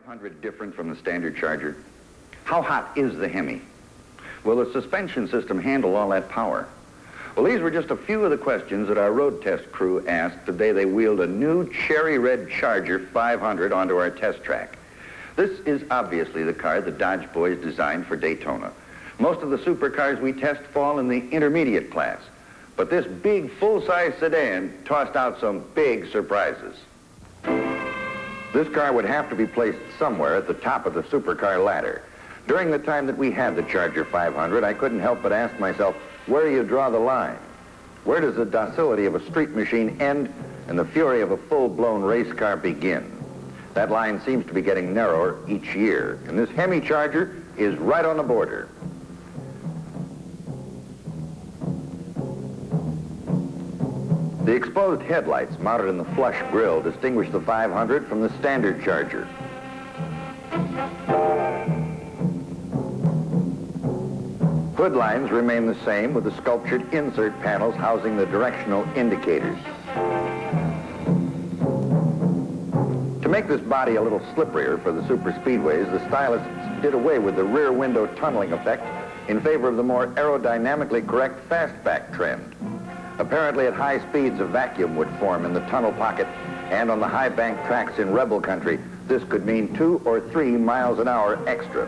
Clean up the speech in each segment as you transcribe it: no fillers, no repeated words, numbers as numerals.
100 different from the standard Charger? How hot is the Hemi? Will the suspension system handle all that power? Well, these were just a few of the questions that our road test crew asked the day they wheeled a new cherry red Charger 500 onto our test track. This is obviously the car the Dodge boys designed for Daytona. Most of the supercars we test fall in the intermediate class, but this big full-size sedan tossed out some big surprises. This car would have to be placed somewhere at the top of the supercar ladder. During the time that we had the Charger 500, I couldn't help but ask myself, where do you draw the line? Where does the docility of a street machine end and the fury of a full-blown race car begin? That line seems to be getting narrower each year, and this Hemi Charger is right on the border. The exposed headlights mounted in the flush grille distinguish the 500 from the standard Charger. Hood lines remain the same with the sculptured insert panels housing the directional indicators. To make this body a little slipperier for the super speedways, the stylists did away with the rear window tunneling effect in favor of the more aerodynamically correct fastback trend. Apparently at high speeds a vacuum would form in the tunnel pocket, and on the high bank tracks in rebel country, this could mean 2 or 3 miles an hour extra.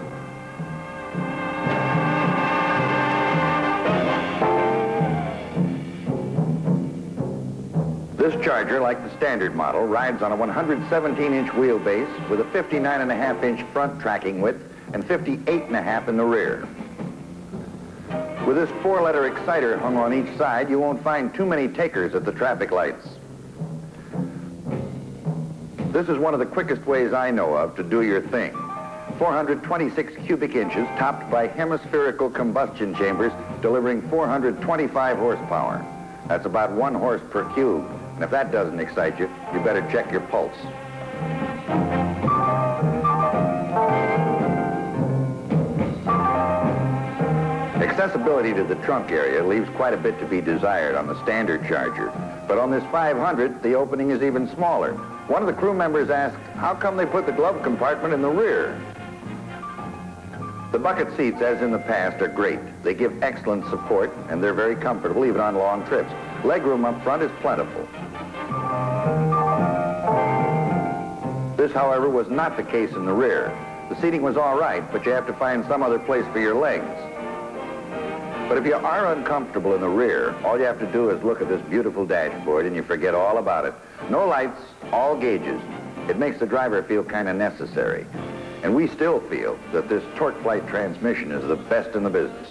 This Charger, like the standard model, rides on a 117-inch wheelbase with a 59.5-inch front tracking width and 58.5 in the rear. With this 4-letter exciter hung on each side, you won't find too many takers at the traffic lights. This is one of the quickest ways I know of to do your thing. 426 cubic inches topped by hemispherical combustion chambers delivering 425 horsepower. That's about 1 horse per cube. And if that doesn't excite you, you better check your pulse. Accessibility to the trunk area leaves quite a bit to be desired on the standard Charger. But on this 500, the opening is even smaller. One of the crew members asked, how come they put the glove compartment in the rear? The bucket seats, as in the past, are great. They give excellent support, and they're very comfortable even on long trips. Legroom up front is plentiful. This, however, was not the case in the rear. The seating was all right, but you have to find some other place for your legs. But if you are uncomfortable in the rear, all you have to do is look at this beautiful dashboard and you forget all about it. No lights, all gauges. It makes the driver feel kind of necessary. And we still feel that this torque flight transmission is the best in the business.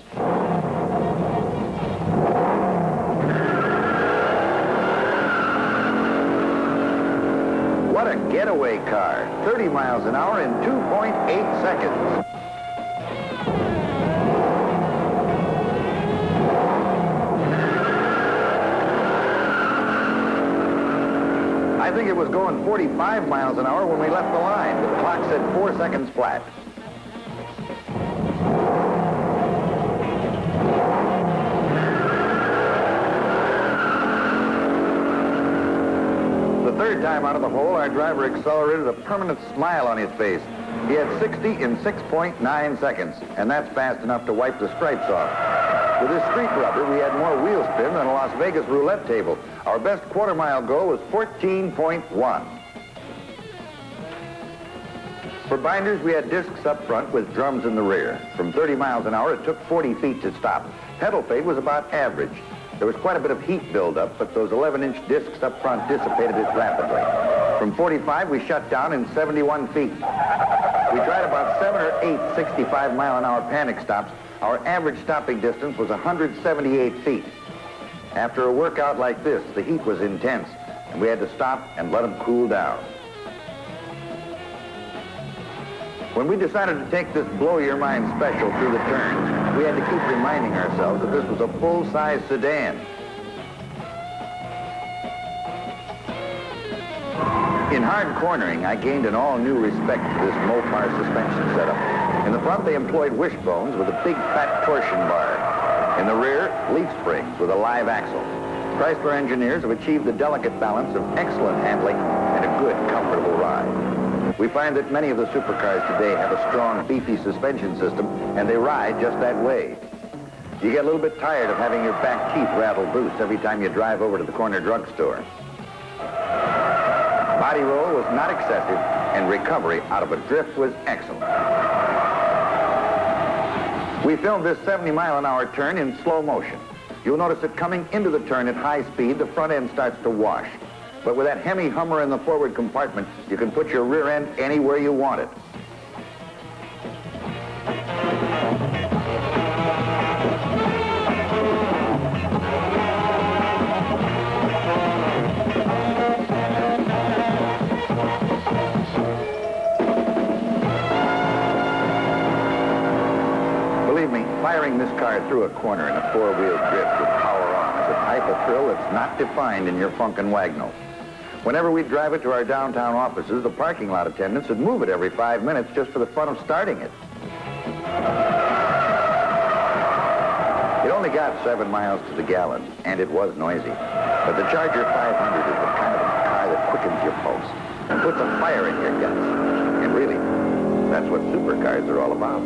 What a getaway car. 30 miles an hour in 2.8 seconds. I think it was going 45 miles an hour when we left the line, but the clock said 4 seconds flat. The third time out of the hole, our driver accelerated a permanent smile on his face. He had 60 in 6.9 seconds, and that's fast enough to wipe the stripes off. With this street rubber, we had more wheel spin than a Las Vegas roulette table. Our best quarter-mile goal was 14.1. For binders, we had discs up front with drums in the rear. From 30 miles an hour, it took 40 feet to stop. Pedal fade was about average. There was quite a bit of heat buildup, but those 11-inch discs up front dissipated it rapidly. From 45, we shut down in 71 feet. We tried about 7 or 8 65-mile-an-hour panic stops. Our average stopping distance was 178 feet. After a workout like this, the heat was intense, and we had to stop and let them cool down. When we decided to take this blow-your-mind special through the turns, we had to keep reminding ourselves that this was a full-size sedan. In hard cornering, I gained an all-new respect for this Mopar suspension setup. In the front, they employed wishbones with a big, fat torsion bar. In the rear, leaf springs with a live axle. Chrysler engineers have achieved the delicate balance of excellent handling and a good, comfortable ride. We find that many of the supercars today have a strong, beefy suspension system, and they ride just that way. You get a little bit tired of having your back teeth rattle loose every time you drive over to the corner drugstore. Body roll was not excessive, and recovery out of a drift was excellent. We filmed this 70-mile-an-hour turn in slow motion. You'll notice that coming into the turn at high speed, the front end starts to wash. But with that Hemi Hummer in the forward compartment, you can put your rear end anywhere you want it. Believe me, firing this car through a corner in a four-wheel drift with power on is a type of thrill that's not defined in your Funkin' Wagnall. Whenever we'd drive it to our downtown offices, the parking lot attendants would move it every 5 minutes just for the fun of starting it. It only got 7 miles to the gallon, and it was noisy. But the Charger 500 is the kind of a car that quickens your pulse and puts a fire in your guts. And really, that's what supercars are all about.